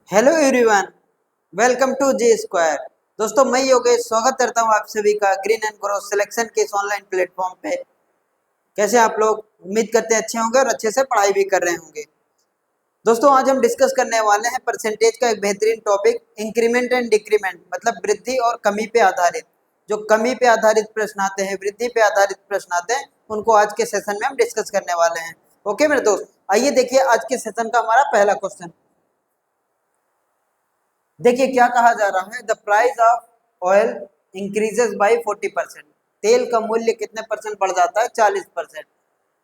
Hello everyone, welcome to G square. दोस्तों मैं योगेश स्वागत करता हूं आप सभी का ग्रीन एंड ग्रोथ सिलेक्शन के इस ऑनलाइन प्लेटफॉर्म पे। कैसे आप लोग? उम्मीद करते हैं अच्छे होंगे और अच्छे से पढ़ाई भी कर रहे होंगे। दोस्तों आज हम डिस्कस करने वाले हैं परसेंटेज का एक बेहतरीन टॉपिक, इंक्रीमेंट एंड डिक्रीमेंट, मतलब वृद्धि और कमी पे आधारित। जो कमी पे आधारित प्रश्न आते हैं, वृद्धि पे आधारित प्रश्न आते हैं, उनको आज के सेशन में हम डिस्कस करने वाले हैं। ओके मेरे दोस्त, आइए देखिए आज के सेशन का हमारा पहला क्वेश्चन। देखिए क्या कहा जा रहा है, the price of oil increases by 40%। तेल का मूल्य कितने परसेंट बढ़ जाता है? 40%।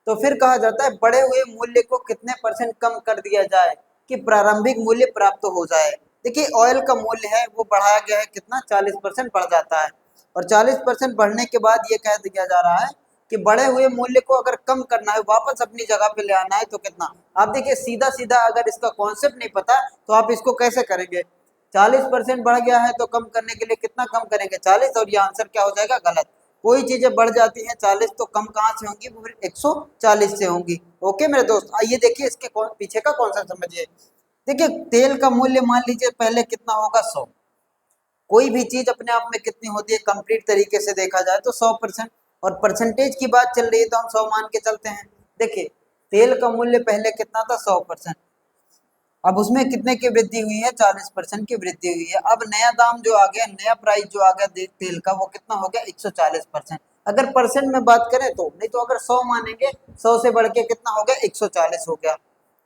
तो फिर कहा जाता है बढ़े हुए मूल्य को कितने परसेंट कम कर दिया जाए कि प्रारंभिक मूल्य प्राप्त हो जाए। देखिए ऑयल का मूल्य है वो बढ़ाया गया है, कितना? 40% बढ़ जाता है। और 40% बढ़ने के बाद ये कह दिया जा रहा है कि बढ़े हुए मूल्य को अगर कम करना है, वापस अपनी जगह पे ले आना है, तो कितना? आप देखिए सीधा सीधा अगर इसका कॉन्सेप्ट नहीं पता तो आप इसको कैसे करेंगे? 40% बढ़ गया है तो कम करने के लिए कितना कम करेंगे? 40। और ये आंसर क्या हो जाएगा? गलत। कोई चीजें बढ़ जाती हैं 40 तो कम कहाँ से होंगी? वो फिर 140 से होंगी। ओके मेरे दोस्त, आइए देखिए इसके पीछे का कॉन्सेप्ट समझिए। देखिए तेल का मूल्य मान लीजिए पहले कितना होगा? 100। कोई भी चीज अपने आप में कितनी होती है? कंप्लीट तरीके से देखा जाए तो 100%। और परसेंटेज की बात चल रही है तो हम 100 मान के चलते हैं। देखिए तेल का मूल्य पहले कितना था? 100%। अब उसमें कितने की वृद्धि हुई है? 40% की वृद्धि हुई है। अब नया दाम जो आ गया, नया प्राइस जो आ गया तेल का, वो कितना हो गया? 140%। अगर परसेंट में बात करें तो, नहीं तो अगर 100 मानेंगे, 100 से बढ़ के कितना हो गया? 140 हो गया।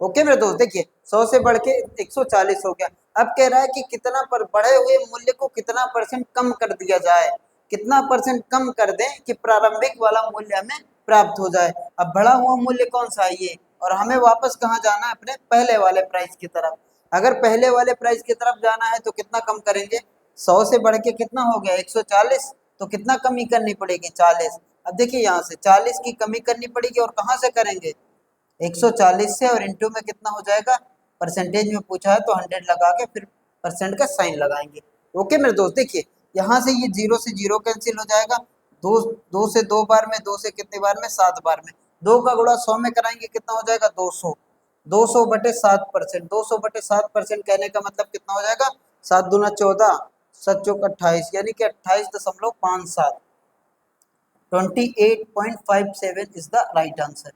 ओके मेरे दोस्त, देखिए 100 से बढ़ के 140 हो गया। अब कह रहा है कि कितना पर बढ़े हुए मूल्य को कितना परसेंट कम कर दिया जाए, कितना परसेंट कम कर दें कि प्रारंभिक वाला मूल्य हमें प्राप्त हो जाए। अब बढ़ा हुआ मूल्य कौन सा है? ये। और हमें वापस कहाँ जाना है? अपने पहले वाले प्राइस की तरफ। अगर पहले वाले प्राइस की तरफ जाना है तो कितना कम करेंगे? 100 से बढ़ के कितना हो गया? 140। तो कितना कमी करनी पड़ेगी? 40। अब देखिए यहाँ से 40 की कमी करनी पड़ेगी और कहाँ से करेंगे? 140 से, और इंटू में कितना हो जाएगा? परसेंटेज में पूछा है तो 100 लगा के फिर परसेंट का साइन लगाएंगे। ओके मेरे दोस्त, देखिए यहाँ से ये जीरो से जीरो कैंसिल हो जाएगा। दो दो से दो बार में, दो से कितने बार में? 7 बार में। दो का गुणा 100 में कराएंगे, कितना हो जाएगा? 200। 200/7%। 200/7% कहने का मतलब कितना हो जाएगा? 7 दूना 14, 7 चौक 28, यानी कि 28.57। 28.57 इज द राइट आंसर।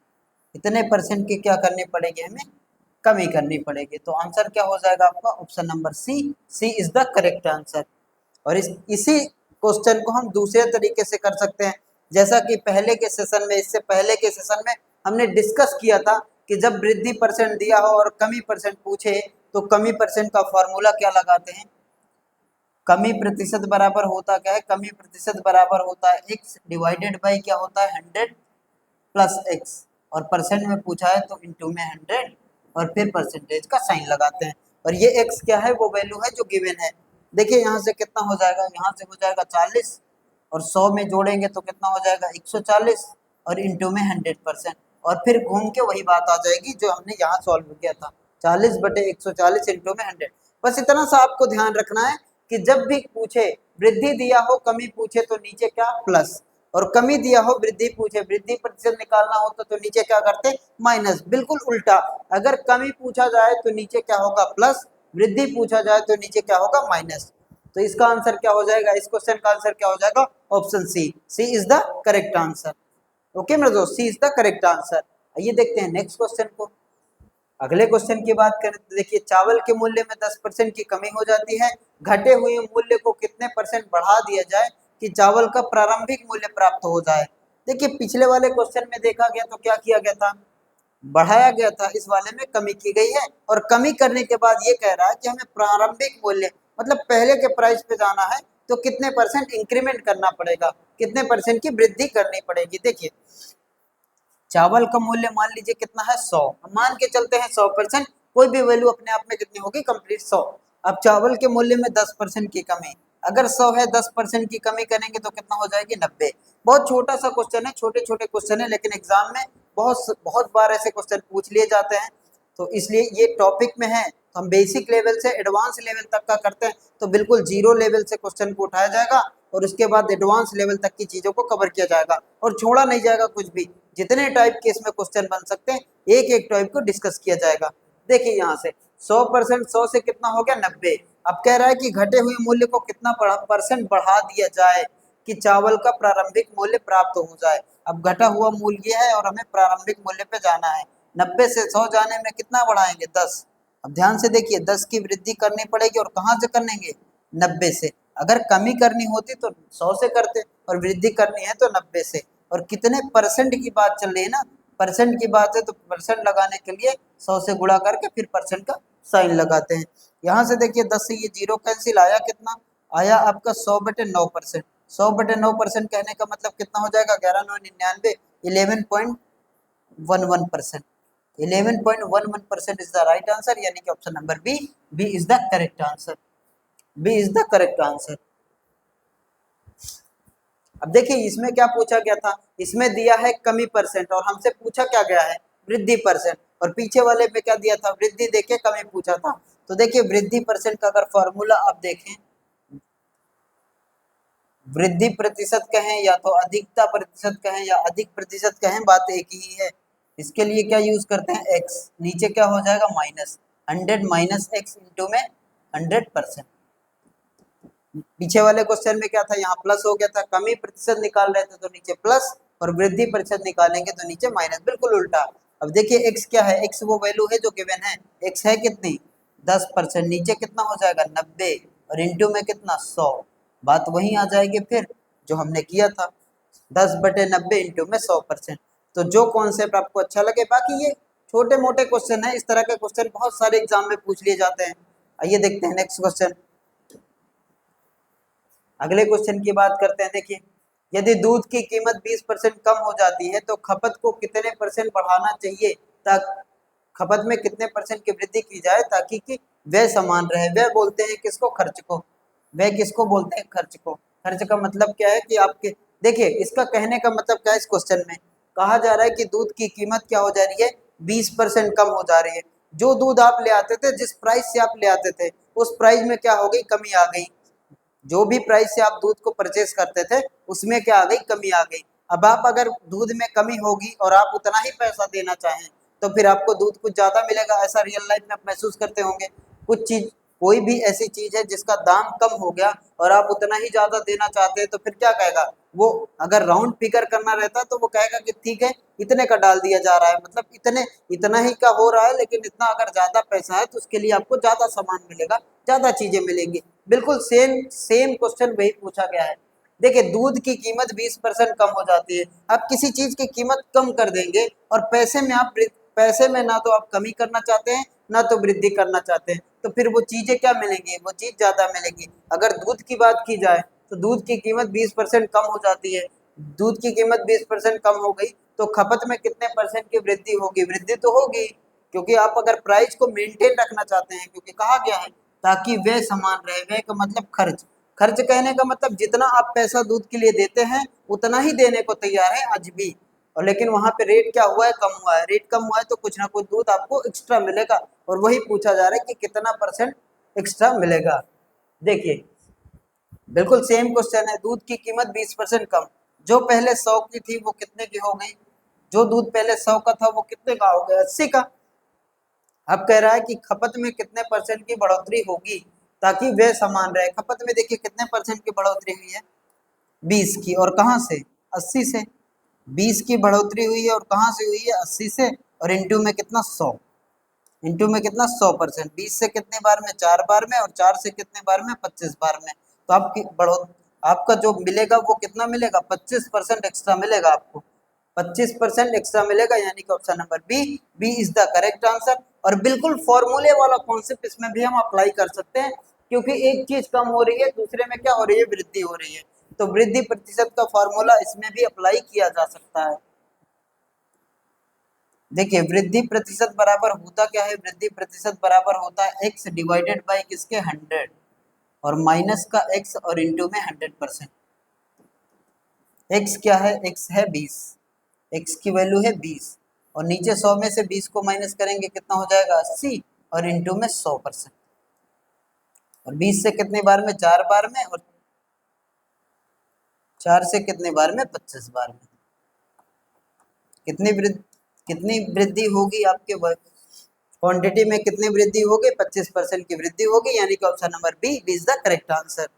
इतने परसेंट की क्या करनी पड़ेगी हमें? कमी करनी पड़ेगी। तो आंसर क्या हो जाएगा आपका? Option number C. C is the correct answer. और इसी क्वेश्चन को हम दूसरे तरीके से कर सकते हैं, जैसा कि पहले के सेशन में, इससे पहले के सेशन में हमने डिस्कस किया था कि जब वृद्धि परसेंट दिया हो और कमी परसेंट पूछे तो कमी परसेंट का फॉर्मूला क्या लगाते हैं? कमी प्रतिशत बराबर होता क्या है? कमी प्रतिशत बराबर होता है x डिवाइडेड बाई क्या होता है? 100 प्लस एक्स। और परसेंट में पूछा है तो इंटू में 100 और फिर परसेंटेज का साइन लगाते हैं। और ये एक्स क्या है? वो वैल्यू है जो गिवन है। देखिए यहाँ से कितना हो जाएगा? यहाँ से हो जाएगा 40, और 100 में जोड़ेंगे तो कितना हो जाएगा? 140, और इंटू में 100%। और फिर घूम के वही बात आ जाएगी जो हमने यहाँ सॉल्व किया था, 40/140 इंटू में 100। बस इतना सा आपको ध्यान रखना है कि जब भी पूछे वृद्धि दिया हो, कमी पूछे तो नीचे क्या? प्लस। और कमी दिया हो, वृद्धि पूछे, वृद्धि प्रतिशत निकालना होता तो नीचे क्या करते? माइनस। बिल्कुल उल्टा। अगर कमी पूछा जाए तो नीचे क्या होगा? प्लस। वृद्धि पूछा जाए तो नीचे क्या होगा? माइनस। तो इसका आंसर क्या हो जाएगा? इस क्वेश्चन का आंसर क्या हो जाएगा? Option C. C is the correct answer. Okay मेरे दोस्त, C is the correct answer. आइए देखते हैं नेक्स्ट क्वेश्चन को। अगले क्वेश्चन की बात करें तो देखिए चावल के मूल्य में 10% की कमी हो जाती है, घटे हुए मूल्य को कितने परसेंट बढ़ा दिया जाए कि चावल का प्रारंभिक मूल्य प्राप्त हो जाए। देखिए पिछले वाले क्वेश्चन में देखा गया तो क्या किया गया था? बढ़ाया गया था। इस वाले में कमी की गई है, और कमी करने के बाद ये कह रहा है कि हमें प्रारंभिक मूल्य, मतलब पहले के प्राइस पे जाना है तो कितने परसेंट इंक्रीमेंट करना पड़ेगा, कितने परसेंट की वृद्धि करनी पड़ेगी। देखिए चावल का मूल्य मान लीजिए कितना है? 100। मान के चलते हैं 100%। कोई भी वैल्यू अपने आप में कितनी होगी? कंप्लीट 100। अब चावल के मूल्य में 10% की कमी, अगर 100 है 10% की कमी करेंगे तो कितना हो जाएगी? 90। बहुत छोटा सा क्वेश्चन है, छोटे छोटे क्वेश्चन है, लेकिन एग्जाम में बहुत बहुत बार ऐसे क्वेश्चन पूछ लिए जाते हैं। तो इसलिए ये टॉपिक में है तो हम बेसिक लेवल से एडवांस लेवल तक का करते हैं, तो बिल्कुल जीरो लेवल से क्वेश्चन को उठाया जाएगा और उसके बाद एडवांस लेवल तक की चीजों को कवर किया जाएगा और छोड़ा नहीं जाएगा कुछ भी। जितने टाइप के इसमें क्वेश्चन बन सकते हैं एक एक टाइप को डिस्कस किया जाएगा। देखिए यहाँ से 100%, 100 से कितना हो गया 90। अब कह रहा है कि घटे हुए मूल्य को कितना परसेंट बढ़ा दिया जाए कि चावल का प्रारंभिक मूल्य प्राप्त हो जाए। अब घटा हुआ मूल्य है और हमें प्रारंभिक मूल्य पे जाना है। 90 से 100 जाने में कितना बढ़ाएंगे 10। अब ध्यान से देखिए 10 की वृद्धि करनी पड़ेगी और कहाँ से करेंगे 90 से। अगर कमी करनी होती तो 100 से करते और वृद्धि करनी है तो 90 से। और कितने परसेंट की बात चल रही है ना, परसेंट की बात है तो परसेंट लगाने के लिए 100 से गुणा करके फिर परसेंट का साइन लगाते हैं। यहाँ से देखिए 10 से ये जीरो कैंसिल आया, कितना आया आपका 100/9%। 100/9% कहने का मतलब कितना हो जाएगा 11,999, 11.11%। 11.11% इज द राइट आंसर, यानी कि option number B, B is the correct answer. B is the correct answer. अब देखिए इसमें क्या पूछा गया था, इसमें दिया है कमी परसेंट और हमसे पूछा क्या गया है वृद्धि परसेंट, और पीछे वाले पे क्या दिया था वृद्धि देके कमी पूछा था। तो देखिए वृद्धि परसेंट का अगर फॉर्मूला आप देखें, वृद्धि प्रतिशत कहें या तो अधिकता प्रतिशत कहें या अधिक प्रतिशत कहें, बात एक ही है। इसके लिए क्या यूज करते हैं एक्स, नीचे क्या हो जाएगा माइनस 100 माइनस एक्स इंटू में 100%। पीछे वाले क्वेश्चन में क्या था, यहाँ प्लस हो गया था, कमी प्रतिशत निकाल रहे थे तो नीचे प्लस, और वृद्धि प्रतिशत निकालेंगे तो नीचे माइनस, बिल्कुल उल्टा। अब देखिए x क्या है, x वो वैल्यू है जो गिवन है, x है कितनी 10%, नीचे कितना हो जाएगा 90 और इंटू में कितना 100, बात वही आ जाएगी फिर जो हमने किया था 10/90 इंटू में 100%। तो जो कॉन्सेप्ट आपको अच्छा लगे, बाकी ये छोटे मोटे क्वेश्चन है, इस तरह के क्वेश्चन बहुत सारे एग्जाम में पूछ लिए जाते हैं। आइए देखते हैं नेक्स्ट क्वेश्चन। अगले क्वेश्चन की बात करते हैं। देखिए यदि दूध की कीमत 20% कम हो जाती है तो खपत को कितने परसेंट बढ़ाना चाहिए, ताकि खपत में कितने परसेंट की वृद्धि की जाए ताकि कि वह समान रहे। वह बोलते हैं किसको, खर्च को। वह किसको बोलते हैं, खर्च को। खर्च का मतलब क्या है कि आपके, देखिए इसका कहने का मतलब क्या है, इस क्वेश्चन में कहा जा रहा है कि दूध की कीमत क्या हो जा रही है 20% कम हो जा रही है। जो दूध आप ले आते थे, जिस प्राइस से आप ले आते थे, उस प्राइस में क्या हो गई, कमी आ गई। जो भी प्राइस से आप दूध को परचेस करते थे उसमें क्या आ गई, कमी आ गई। अब आप अगर दूध में कमी होगी और आप उतना ही पैसा देना चाहें तो फिर आपको दूध कुछ ज्यादा मिलेगा, ऐसा रियल लाइफ में आप महसूस करते होंगे। कुछ चीज, कोई भी ऐसी चीज है जिसका दाम कम हो गया और आप उतना ही ज्यादा देना चाहते हैं तो फिर क्या कहेगा वो, अगर राउंड फिगर करना रहता तो वो कहेगा कि ठीक है इतने का डाल दिया जा रहा है, मतलब इतने इतना ही का हो रहा है, लेकिन इतना अगर ज्यादा पैसा है तो उसके लिए आपको ज्यादा सामान मिलेगा, ज्यादा चीजें मिलेंगी। बिल्कुल सेम सेम क्वेश्चन वही पूछा गया है। देखिए दूध की कीमत 20% कम हो जाती है, आप किसी चीज की कीमत कम कर देंगे और पैसे में ना तो आप कमी करना चाहते हैं ना तो वृद्धि करना चाहते हैं, तो फिर वो चीजें क्या मिलेंगी, वो चीज ज्यादा मिलेगी। अगर दूध की बात की जाए तो दूध की कीमत 20% कम हो जाती है, दूध की कीमत 20% कम हो गई तो खपत में कितने परसेंट की वृद्धि होगी, वृद्धि तो होगी, क्योंकि आप अगर प्राइस को मेंटेन रखना चाहते हैं, क्योंकि कहा गया है ताकि वे समान रहे, वे का मतलब खर्च। खर्च कहने का मतलब जितना आप पैसा दूध के लिए देते हैं उतना ही देने को तैयार है आज भी, और लेकिन वहां पे रेट क्या हुआ है, कम हुआ है। रेट कम हुआ है तो कुछ ना कुछ दूध आपको एक्स्ट्रा मिलेगा, और वही पूछा जा रहा है कि कितना परसेंट एक्स्ट्रा मिलेगा। देखिए बिल्कुल सेम क्वेश्चन है, दूध की कीमत 20% कम, जो पहले 100 की थी वो कितने की हो गई, जो दूध पहले 100 का था वो कितने का हो गया 80 का। अब कह रहा है कि खपत में कितने परसेंट की बढ़ोतरी होगी ताकि वे समान रहे। खपत में देखिए कितने परसेंट की बढ़ोतरी हुई है 20 की, और कहाँ से 80 से। 20 की बढ़ोतरी हुई है और कहाँ से हुई है 80 से, और इंटू में कितना 100, इंटू में कितना 100%। 20 से कितने बार में, 4 बार में, और 4 से कितने बार में, 25 बार में। तो आपकी आपका जो मिलेगा वो कितना मिलेगा, 25% एक्स्ट्रा मिलेगा आपको, 25% एक्स्ट्रा मिलेगा, यानी कि option number B, B is the correct answer. और बिल्कुल फॉर्मूले वाला कॉन्सेप्ट इसमें भी हम अप्लाई कर सकते हैं, क्योंकि एक चीज कम हो रही है दूसरे में क्या हो रही है, वृद्धि हो रही है, तो वृद्धि प्रतिशत का फॉर्मूला इसमें भी अप्लाई किया जा सकता है। देखिए वृद्धि प्रतिशत बराबर होता क्या है, वृद्धि प्रतिशत बराबर होता है x डिवाइडेड बाई किसके 100, और माइनस का x और इंटू में 100%। x क्या है, x है 20, x की वैल्यू है 20, और नीचे 100 में से 20 को माइनस करेंगे कितना हो जाएगा 80, और इंटू में 100%। और 20 से कितने बार में, 4 बार में, और 4 से कितने बार में, 25 बार में। कितनी वृद्धि होगी आपके क्वांटिटी में कितनी वृद्धि होगी? 25% की वृद्धि होगी, यानी कि option number B is the correct answer.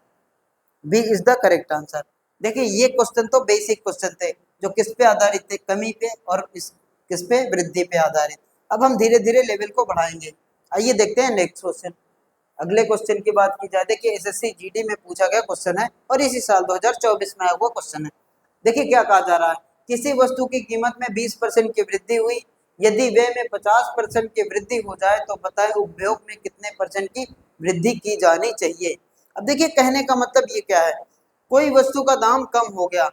B is the correct answer. देखिए ये क्वेश्चन तो बेसिक क्वेश्चन थे जो किस पे आधारित थे? कमी पे और किस पे? वृद्धि पे आधारित। अब हम धीरे धीरे लेवल को बढ़ाएंगे। आइए देखते हैं नेक्स्ट क्वेश्चन। अगले क्वेश्चन की बात की जाए, देखिए एसएससी जीडी में पूछा गया क्वेश्चन है और इसी साल 2024 में आया हुआ क्वेश्चन है। देखिए क्या कहा जा रहा है, किसी वस्तु की कीमत में 20% की वृद्धि हुई, यदि व्यय में 50% की वृद्धि हो जाए तो बताएं उपभोग में कितने परसेंट की वृद्धि की जानी चाहिए। अब देखिए कहने का मतलब ये क्या है, कोई वस्तु का दाम कम हो गया,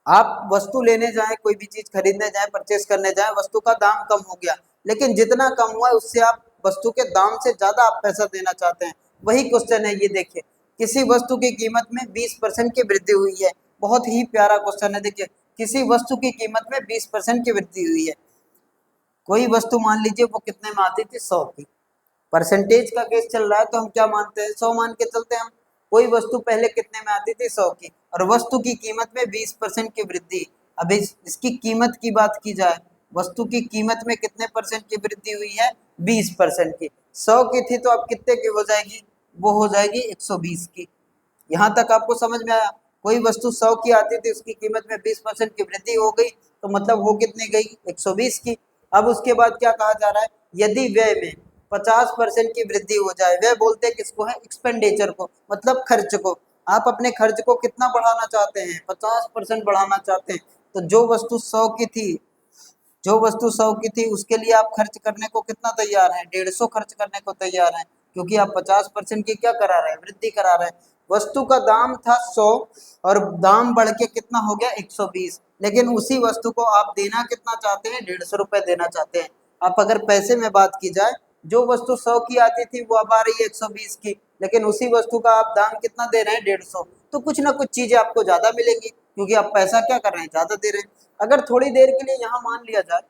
आप वस्तु लेने जाएं, कोई भी चीज खरीदने जाएं, परचेस करने जाएं, वस्तु का दाम कम हो गया, लेकिन जितना कम हुआ है उससे आप वस्तु के दाम से ज्यादा आप पैसा देना चाहते हैं। वही क्वेश्चन है ये। देखिए किसी वस्तु की कीमत में 20% की वृद्धि हुई है। बहुत ही प्यारा क्वेश्चन है। देखिए किसी वस्तु की कीमत में 20% की वृद्धि हुई है। कोई वस्तु मान लीजिए वो कितने में आती थी? 100 की। परसेंटेज का केस चल रहा है तो हम क्या मानते हैं? 100 मान के चलते हैं हम। कोई वस्तु पहले कितने में आती थी? 100 की, और वस्तु की कीमत में 20% की वृद्धि। अब इसकी कीमत की बात की जाए, वस्तु की कीमत में कितने परसेंट की वृद्धि हुई है? 20% की। 100 की थी तो अब कितने की हो जाएगी? वो हो जाएगी 120 की। यहाँ तक आपको समझ में आया? कोई वस्तु 100 की आती थी, उसकी कीमत में 20% की वृद्धि हो गई, तो मतलब हो कितनी गई? 120 की। अब उसके बाद क्या कहा जा रहा है, यदि व्यय में 50% की वृद्धि हो जाए। व्यय बोलते हैं किसको है? एक्सपेंडिचर को, मतलब खर्च को। आप अपने खर्च को कितना बढ़ाना चाहते हैं? 50% बढ़ाना चाहते हैं। तो जो वस्तु 100 की थी, जो वस्तु 100 की थी उसके लिए आप खर्च करने को कितना तैयार हैं? 150 खर्च करने को तैयार हैं, क्योंकि आप 50% की क्या करा रहे हैं? वृद्धि करा रहे हैं। वस्तु का दाम था 100 और दाम बढ़ के कितना हो गया? 120, लेकिन उसी वस्तु को आप देना कितना चाहते हैं? 150 रुपए देना चाहते हैं। आप अगर पैसे में बात की जाए, जो वस्तु 100 की आती थी वो अब आ रही है 120 की, लेकिन उसी वस्तु का आप दाम कितना दे रहे हैं? 150। तो कुछ ना कुछ चीजें आपको ज्यादा मिलेंगी, क्योंकि आप पैसा क्या कर रहे हैं? ज्यादा दे रहे हैं। अगर थोड़ी देर के लिए यहाँ मान लिया जाए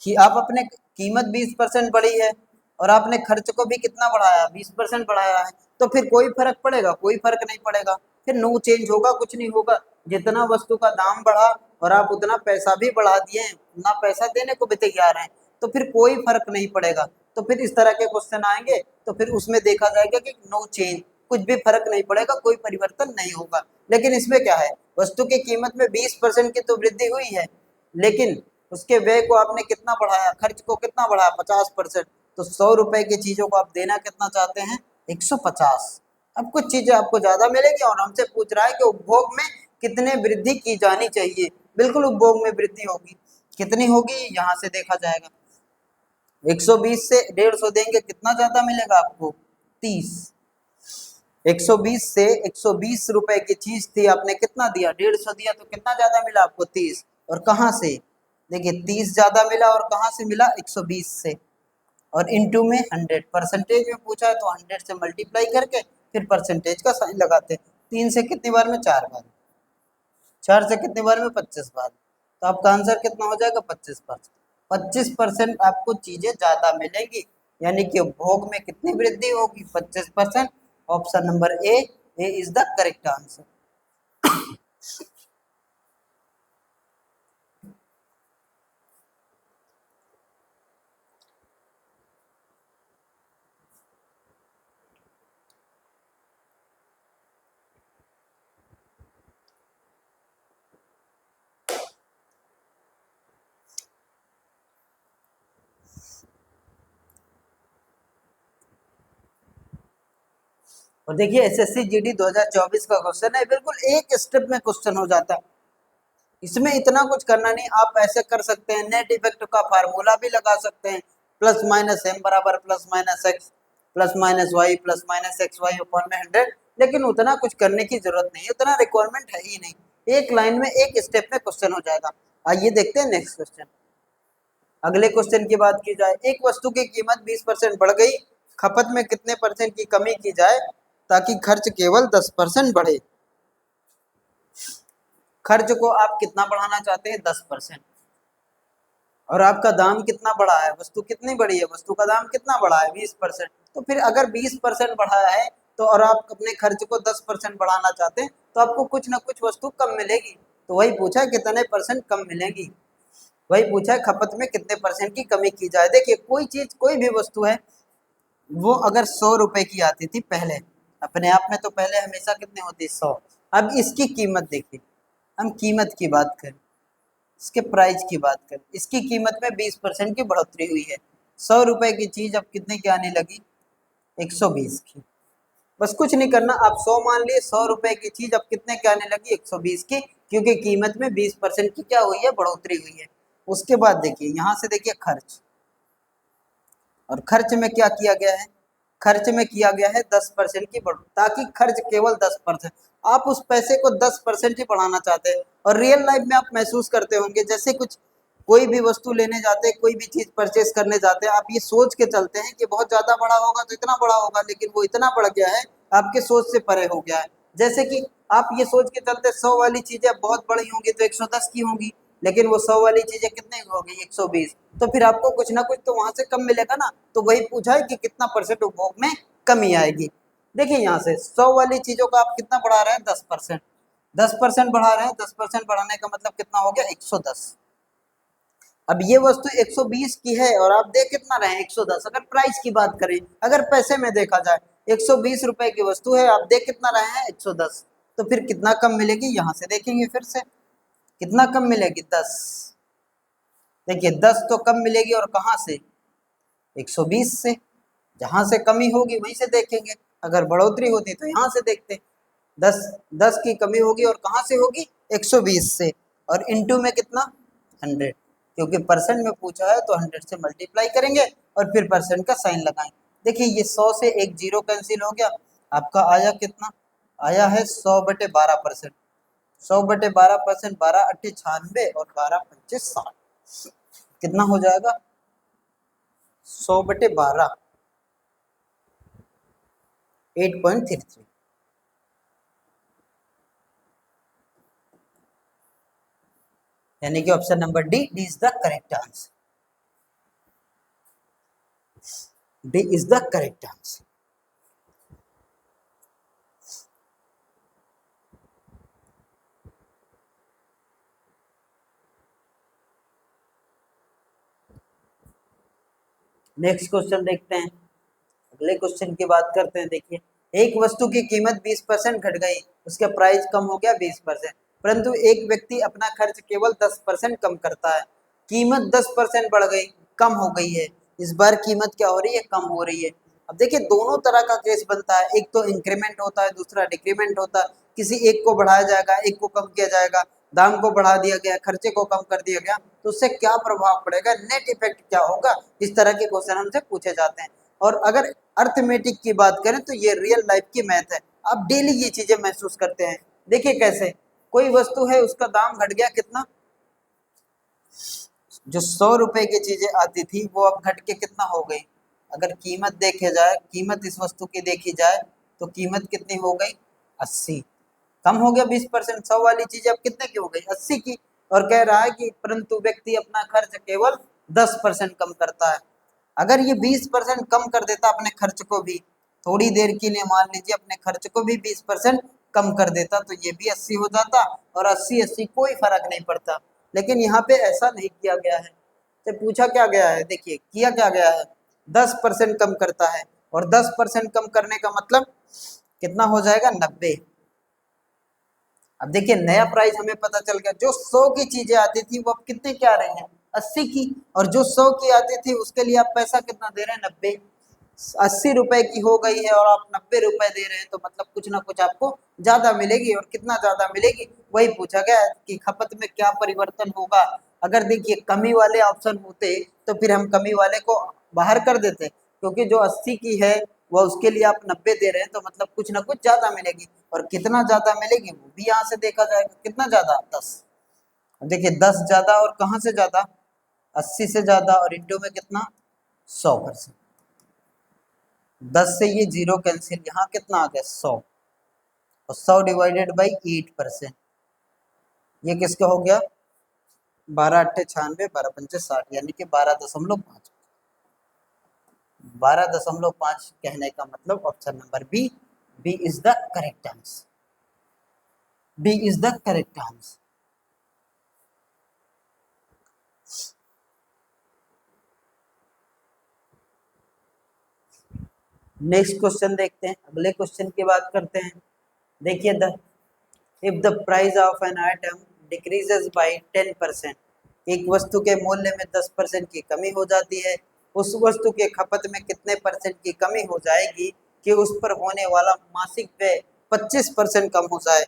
कि आप अपने कीमत 20% बढ़ी है और आपने खर्च को भी कितना बढ़ाया? 20% बढ़ाया है, तो फिर कोई फर्क पड़ेगा? कोई फर्क नहीं पड़ेगा। फिर नो चेंज होगा, कुछ नहीं होगा। जितना वस्तु का दाम बढ़ा और आप उतना पैसा भी बढ़ा दिए हैं, उतना पैसा देने को भी तैयार हैं, तो फिर कोई फर्क नहीं पड़ेगा। तो फिर इस तरह के क्वेश्चन आएंगे तो फिर उसमें देखा जाएगा कि नो चेंज, कुछ भी फर्क नहीं पड़ेगा, कोई परिवर्तन नहीं होगा। लेकिन इसमें क्या है, वस्तु की कीमत में 20% की तो वृद्धि हुई है, लेकिन उसके व्यय को आपने कितना बढ़ाया? खर्च को कितना बढ़ाया? 50%। तो 100 रुपए की चीजों को आप देना कितना चाहते हैं? 150। अब कुछ चीजें आपको ज्यादा मिलेगी और हमसे पूछ रहा है कि उपभोग में कितने वृद्धि की जानी चाहिए। बिल्कुल उपभोग में वृद्धि होगी। कितनी होगी? यहाँ से देखा जाएगा। 120 से 150 देंगे, कितना ज्यादा मिलेगा आपको? 30। 120 से 120 रुपए की चीज थी, आपने कितना दिया? 150 दिया, तो कितना ज्यादा मिला आपको? 30। और कहाँ से? देखिए 30 ज्यादा मिला, और कहाँ से मिला? 120 से। और इनटू में 100, परसेंटेज में पूछा है तो 100 से मल्टीप्लाई करके फिर परसेंटेज का साइन लगाते। 3 से कितनी बार में? 4 बार। 4 से कितनी बार में? 25 बार। तो आपका आंसर कितना हो जाएगा? 25%। 25% आपको चीजें ज्यादा मिलेंगी, यानी कि उपभोग में कितनी वृद्धि होगी? 25%। Option number A is the correct answer. और देखिए एसएससी जीडी 2024 का क्वेश्चन है, बिल्कुल एक स्टेप में क्वेश्चन हो जाता है। इसमें इतना कुछ करना नहीं, आप ऐसे कर सकते हैं, नेट इफेक्ट का फार्मूला भी लगा सकते हैं, प्लस माइनस एम बराबर plus minus X plus minus Y plus minus X Y upon में 100। लेकिन उतना कुछ करने की जरूरत नहीं, उतना रिक्वायरमेंट है ही नहीं। एक लाइन में एक स्टेप में क्वेश्चन हो जाएगा। आइए देखते हैं नेक्स्ट क्वेश्चन। अगले क्वेश्चन की बात की जाए, एक वस्तु की कीमत 20% बढ़ गई, खपत में कितने परसेंट की कमी की जाए ताकि खर्च केवल 10% बढ़े? खर्च को आप कितना बढ़ाना चाहते हैं? 10%। और आपका दाम कितना बढ़ा है? वस्तु कितनी बड़ी है? वस्तु का दाम कितना बढ़ा है? 20%। तो फिर अगर 20% बढ़ाया है तो और आप अपने खर्च को 10% बढ़ाना चाहते हैं, तो आपको कुछ ना कुछ वस्तु कम मिलेगी। तो वही पूछा कितने परसेंट कम मिलेगी। वही पूछा है खपत में कितने परसेंट की कमी की जाए। देखिए कोई चीज कोई भी वस्तु है वो अगर 100 रुपए की आती थी पहले, अपने आप में तो पहले हमेशा कितनी होती 100। अब इसकी कीमत देखिए, हम कीमत की बात करें, इसके प्राइस की बात करें, इसकी कीमत में 20% की बढ़ोतरी हुई है। 100 रुपए की चीज अब कितने की आने लगी, 120 की। बस कुछ नहीं करना, आप 100 मान लिए, 100 रुपए की चीज अब कितने की आने लगी, 120 की, क्योंकि कीमत में 20% की क्या हुई है, बढ़ोतरी हुई है। उसके बाद देखिए यहाँ से देखिए खर्च, और खर्च में क्या किया गया है, खर्च में किया गया है 10% की बढ़ोतरी, ताकि खर्च केवल 10%, आप उस पैसे को 10% ही बढ़ाना चाहते हैं। और रियल लाइफ में आप महसूस करते होंगे, जैसे कुछ कोई भी वस्तु लेने जाते हैं, कोई भी चीज परचेस करने जाते हैं, आप ये सोच के चलते हैं कि बहुत ज्यादा बड़ा होगा तो इतना बड़ा होगा, लेकिन वो इतना बढ़ गया है, आपके सोच से परे हो गया है। जैसे कि आप ये सोच के चलते 100 वाली चीजें बहुत बड़ी होंगी तो 110 की होंगी, लेकिन वो 100 वाली चीजें कितने की होगी, 120। तो फिर आपको कुछ ना कुछ तो वहां से कम मिलेगा ना। तो वही पूछा है कि कितना परसेंट उपभोग में कमी आएगी। देखिए यहाँ से 100 वाली चीजों का आप कितना बढ़ा रहे हैं, 10%। 10% बढ़ा रहे हैं, 10% बढ़ाने का मतलब कितना हो गया, 110। अब ये वस्तु 120 की है और आप दे कितना रहे हैं, 110। अगर प्राइस की बात करें, अगर पैसे में देखा जाए, 120 रुपए की वस्तु है, आप दे कितना रहे हैं, 110। तो फिर कितना कम मिलेगी, यहाँ से देखेंगे फिर से कितना कम मिलेगी, 10। देखिए 10 तो कम मिलेगी, और कहाँ से, 120 से। जहां से कमी होगी वहीं से देखेंगे, अगर बढ़ोतरी होती तो यहाँ से देखते। 10 10 की कमी होगी और कहाँ से होगी, 120 से, और इंटू में कितना, 100, क्योंकि परसेंट में पूछा है तो 100 से मल्टीप्लाई करेंगे और फिर परसेंट का साइन लगाएंगे। देखिए ये 100 से एक जीरो कैंसिल हो गया, आपका आया कितना, आया है 100/12%। 100/12%, 12×8 = 96 और 12×5 = 60। कितना हो जाएगा, 100/12, 8.33। यानी कि option number D, D is the correct answer, D is the correct answer. Next question देखते हैं, अगले क्वेश्चन की बात करते हैं। देखिए एक वस्तु की कीमत 20% घट गई, उसका प्राइस कम हो गया 20%, परंतु एक व्यक्ति अपना खर्च केवल 10% कम करता है। कीमत 10% बढ़ गई, कम हो गई है, इस बार कीमत क्या हो रही है, कम हो रही है। अब देखिए दोनों तरह का केस बनता है, एक तो इंक्रीमेंट होता है, दूसरा डिक्रीमेंट होता है। किसी एक को बढ़ाया जाएगा, एक को कम किया जाएगा, दाम को बढ़ा दिया गया, खर्चे को कम कर दिया गया, तो उससे क्या प्रभाव पड़ेगा, नेट इफेक्ट क्या होगा, इस तरह के क्वेश्चन हमसे पूछे जाते हैं। और अगर अर्थमेटिक की बात करें तो ये रियल लाइफ की मैथ है, आप डेली ये चीजें महसूस करते हैं। देखिए कैसे, कोई वस्तु है उसका दाम घट गया कितना, जो 100 रुपए की चीजें आती थी वो अब घट के कितना हो गई। अगर कीमत देखे जाए, कीमत इस वस्तु की देखी जाए तो कीमत कितनी हो गई, 80। कम हो गया 20%, 100 वाली चीज अब कितने की हो गई, 80 की। और कह रहा है कि परंतु व्यक्ति अपना खर्च केवल 10% कम करता है। अगर ये 20% कम कर देता अपने खर्च को भी, थोड़ी देर के लिए मान लीजिए अपने खर्च को भी 20% कम कर देता, तो ये भी 80 हो जाता, और 80-80 कोई फर्क नहीं पड़ता। लेकिन यहाँ पे ऐसा नहीं किया गया है। तो पूछा क्या गया है, देखिए किया क्या गया है, 10% कम करता है, और 10% कम करने का मतलब कितना हो जाएगा, 90। अब देखिए नया प्राइस हमें पता चल गया, जो 100 की चीजें आती थी वो अब कितने की आ रही हैं, 80 की। और जो 100 की आती थी उसके लिए आप पैसा कितना दे रहे हैं, 90। 80 रुपए की हो गई है और आप 90 रुपए दे रहे हैं, तो मतलब कुछ ना कुछ आपको ज्यादा मिलेगी। और कितना ज्यादा मिलेगी, वही पूछा गया है कि खपत में क्या परिवर्तन होगा। अगर देखिए कमी वाले ऑप्शन होते तो फिर हम कमी वाले को बाहर कर देते, क्योंकि जो 80 की है वह उसके लिए आप 90 दे रहे हैं, तो मतलब कुछ ना कुछ ज्यादा मिलेगी। और कितना ज्यादा मिलेगी वो भी यहाँ से देखा जाएगा, कितना ज्यादा, 10। देखिए 10 ज्यादा और कहाँ से ज्यादा, 80 से ज्यादा, और इंटू में कितना, 100%। 10 से ये जीरो कैंसिल, यहाँ कितना आ गया, 100, और 100/8%, ये किसका हो गया, 12×8 = 96, 12×5 = 60, यानी कि 12.5। 12.5 कहने का मतलब option number B, B is the correct answer, B is the correct answer. Next question देखते हैं, अगले क्वेश्चन की बात करते हैं। देखिए, the if the price of an item decreases by 10%, एक वस्तु के मूल्य में 10% की कमी हो जाती है, उस वस्तु के खपत में कितने परसेंट की कमी हो जाएगी कि उस पर होने वाला मासिक व्यय 25% कम हो जाए।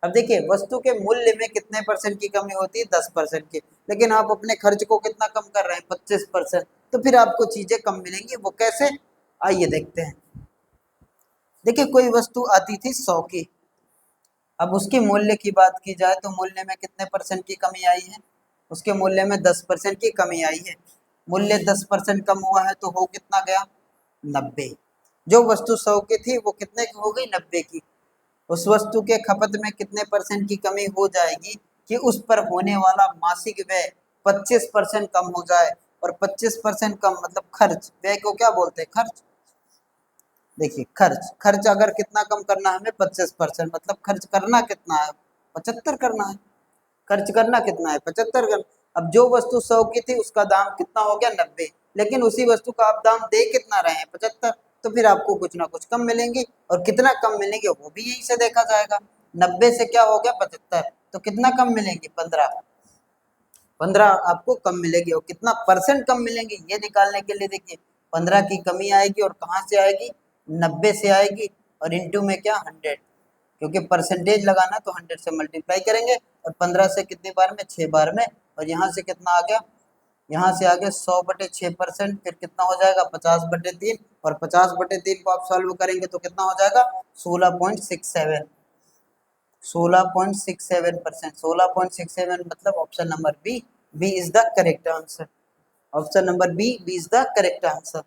अब देखिए, वस्तु के मूल्य में कितने परसेंट की कमी होती है? 10% की, लेकिन आप अपने खर्च को कितना कम कर रहे हैं? 25%। तो फिर आपको चीजें कम मिलेंगी, वो कैसे? आइए देखते हैं। देखिए, कोई वस्तु आती थी 100 की, अब उसके मूल्य की बात की जाए तो मूल्य में कितने परसेंट की कमी आई है? उसके मूल्य में 10% की कमी आई है। मूल्य 10% कम हुआ है तो हो कितना गया? 90। जो वस्तु 100 की थी वो कितने की हो गई? 90 की। उस वस्तु के खपत में कितने परसेंट की कमी हो जाएगी कि उस पर होने वाला मासिक व्यय 25% कम हो जाए। और 25% कम मतलब खर्च, व्यय को क्या बोलते हैं? खर्च। देखिए, खर्च खर्च अगर कितना कम करना है हमें? 25%, मतलब खर्च करना कितना है? 75 करना है। खर्च करना कितना है? 75 करना। अब जो वस्तु 100 की थी उसका दाम कितना हो गया? 90। लेकिन उसी वस्तु का आप दाम दे कितना रहे हैं? 75। तो फिर आपको कुछ ना कुछ कम मिलेंगे, और कितना कम मिलेंगे वो भी यहीं से देखा जाएगा। 90 से क्या हो गया? 75। तो कितना कम मिलेंगे? 15। 15 आपको कम मिलेगी, और कितना परसेंट कम मिलेंगे ये निकालने के लिए देखिए, 15 की कमी आएगी और कहाँ से आएगी? 90 से आएगी, और इंटू में क्या? 100, क्योंकि परसेंटेज लगाना तो 100 से मल्टीप्लाई करेंगे। और 15 से कितनी बार में? 6 बार में। और यहाँ से कितना आ गया? यहाँ से आ गया 100/6%, फिर कितना हो जाएगा? 50/3। और 50/3 को आप सॉल्व करेंगे तो कितना हो जाएगा? 16.67। 16.67%। 16.67 मतलब option number B, B is the correct answer. Option number B, B is the correct answer.